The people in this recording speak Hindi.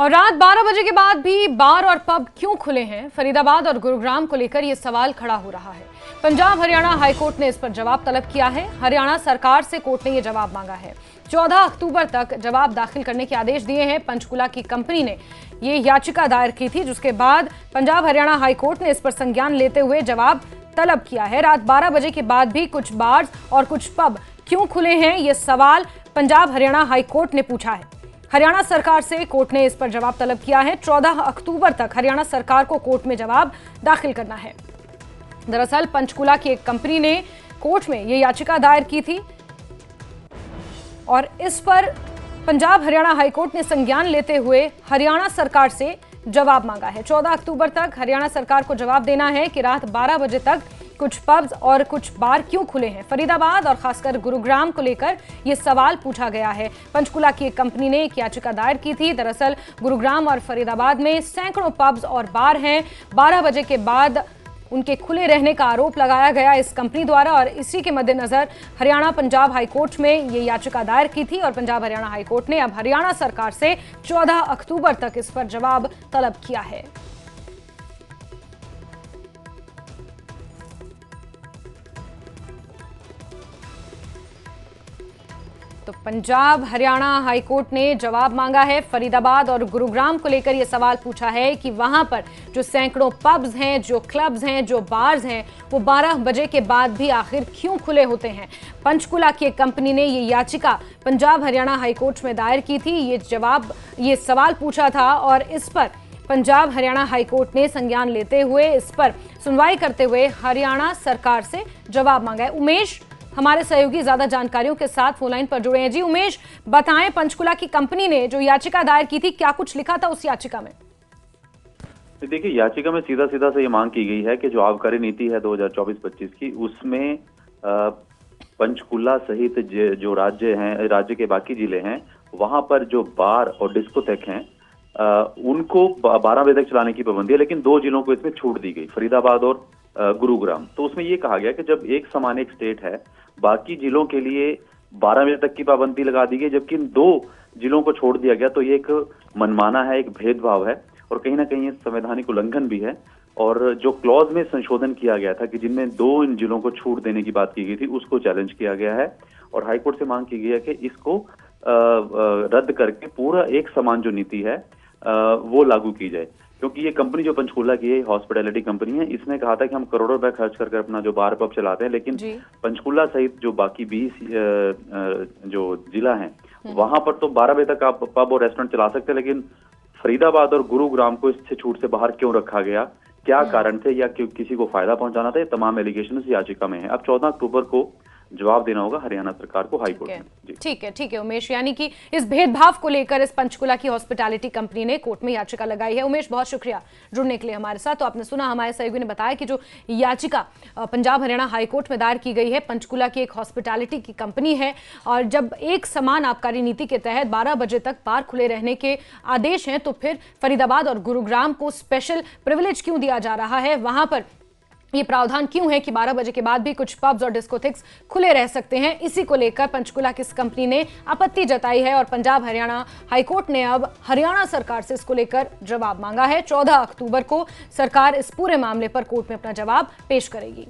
और रात 12 बजे के बाद भी बार और पब क्यों खुले हैं? फरीदाबाद और गुरुग्राम को लेकर यह सवाल खड़ा हो रहा है। पंजाब हरियाणा हाईकोर्ट ने इस पर जवाब तलब किया है। हरियाणा सरकार से कोर्ट ने यह जवाब मांगा है। 14 अक्टूबर तक जवाब दाखिल करने के आदेश दिए हैं। पंचकुला की कंपनी ने ये याचिका दायर की थी, जिसके बाद पंजाब हरियाणा हाईकोर्ट ने इस पर संज्ञान लेते हुए जवाब तलब किया है। रात 12 बजे के बाद भी कुछ बार्स और कुछ पब क्यों खुले हैं, यह सवाल पंजाब हरियाणा हाईकोर्ट ने पूछा है। हरियाणा सरकार से कोर्ट ने इस पर जवाब तलब किया है। 14 अक्टूबर तक हरियाणा सरकार को कोर्ट में जवाब दाखिल करना है। दरअसल पंचकुला की एक कंपनी ने कोर्ट में यह याचिका दायर की थी और इस पर पंजाब हरियाणा हाईकोर्ट ने संज्ञान लेते हुए हरियाणा सरकार से जवाब मांगा है। 14 अक्टूबर तक हरियाणा सरकार को जवाब देना है कि रात 12 बजे तक कुछ पब्स और कुछ बार क्यों खुले हैं। फरीदाबाद और खासकर गुरुग्राम को लेकर यह सवाल पूछा गया है। पंचकुला की एक कंपनी ने एक याचिका दायर की थी। दरअसल गुरुग्राम और फरीदाबाद में सैकड़ों पब्स और बार हैं। 12 बजे के बाद उनके खुले रहने का आरोप लगाया गया इस कंपनी द्वारा और इसी के मद्देनजर हरियाणा पंजाब हाईकोर्ट में ये याचिका दायर की थी और पंजाब हरियाणा हाईकोर्ट ने अब हरियाणा सरकार से 14 अक्टूबर तक इस पर जवाब तलब किया है। तो पंजाब हरियाणा हाईकोर्ट ने जवाब मांगा है। फरीदाबाद और गुरुग्राम को लेकर यह सवाल पूछा है कि वहां पर जो सैकड़ों पब्स हैं, जो क्लब्स हैं, जो बार्स हैं, वो 12 बजे के बाद भी आखिर क्यों खुले होते हैं। पंचकुला की एक कंपनी ने ये याचिका पंजाब हरियाणा हाईकोर्ट में दायर की थी। ये सवाल पूछा था और इस पर पंजाब हरियाणा हाईकोर्ट ने संज्ञान लेते हुए इस पर सुनवाई करते हुए हरियाणा सरकार से जवाब मांगा है। उमेश हमारे सहयोगी ज्यादा जानकारियों के साथ फोन लाइन पर जुड़े हैं। जी उमेश, बताएं, पंचकुला की कंपनी ने जो याचिका दायर की थी, क्या कुछ लिखा था उस याचिका में? देखिए, याचिका में सीधा सीधा से ये मांग की गई है कि जो आबकारी नीति है 2024-25 की, उसमें पंचकुला सहित जो राज्य के बाकी जिले हैं, वहां पर जो बार और डिस्कोथेक हैं, उनको 12 बजे तक चलाने की पाबंदी है, लेकिन 2 जिलों को इसमें छूट दी गई, फरीदाबाद और गुरुग्राम। तो उसमें ये कहा गया कि जब एक समान एक स्टेट है, बाकी जिलों के लिए 12 बजे तक की पाबंदी लगा दी गई, जबकि इन 2 जिलों को छोड़ दिया गया, तो ये एक मनमाना है, एक भेदभाव है और कहीं ना कहीं संवैधानिक उल्लंघन भी है। और जो क्लॉज में संशोधन किया गया था कि जिनमें 2 इन जिलों को छूट देने की बात की गई थी, उसको चैलेंज किया गया है और हाईकोर्ट से मांग की गई है कि इसको रद्द करके पूरा एक समान जो नीति है वो लागू की जाए। क्योंकि ये कंपनी जो पंचकुला की है, हॉस्पिटैलिटी कंपनी है, इसने कहा था कि हम करोड़ों रुपए खर्च करके अपना जो बार पब चलाते हैं, लेकिन पंचकुला सहित जो बाकी 20 जो जिला हैं, वहां पर तो 12 बजे तक आप पब और रेस्टोरेंट चला सकते हैं, लेकिन फरीदाबाद और गुरुग्राम को इससे छूट से बाहर क्यों रखा गया, क्या कारण थे या किसी को फायदा पहुंचाना था, ये तमाम एलिगेशन इस याचिका में है। अब 14 अक्टूबर को जवाब देना होगा हरियाणा सरकार को हाईकोर्ट में। ठीक है उमेश, यानी कि इस भेदभाव को लेकर इस पंचकुला की हॉस्पिटैलिटी कंपनी ने कोर्ट में याचिका लगाई है। उमेश, बहुत शुक्रिया जुड़ने के लिए हमारे साथ। तो आपने सुना, हमारे सहयोगी ने बताया कि जो याचिका पंजाब हरियाणा हाईकोर्ट में दायर की गई है, पंचकुला की एक हॉस्पिटैलिटी की कंपनी है और जब एक समान आबकारी नीति के तहत 12 बजे तक बार खुले रहने के आदेश हैं, तो फिर फरीदाबाद और गुरुग्राम को स्पेशल प्रिविलेज क्यों दिया जा रहा है? वहां पर ये प्रावधान क्यों है कि 12 बजे के बाद भी कुछ पब्स और डिस्कोथेक्स खुले रह सकते हैं? इसी को लेकर पंचकुला की इस कंपनी ने आपत्ति जताई है और पंजाब हरियाणा हाईकोर्ट ने अब हरियाणा सरकार से इसको लेकर जवाब मांगा है। 14 अक्टूबर को सरकार इस पूरे मामले पर कोर्ट में अपना जवाब पेश करेगी।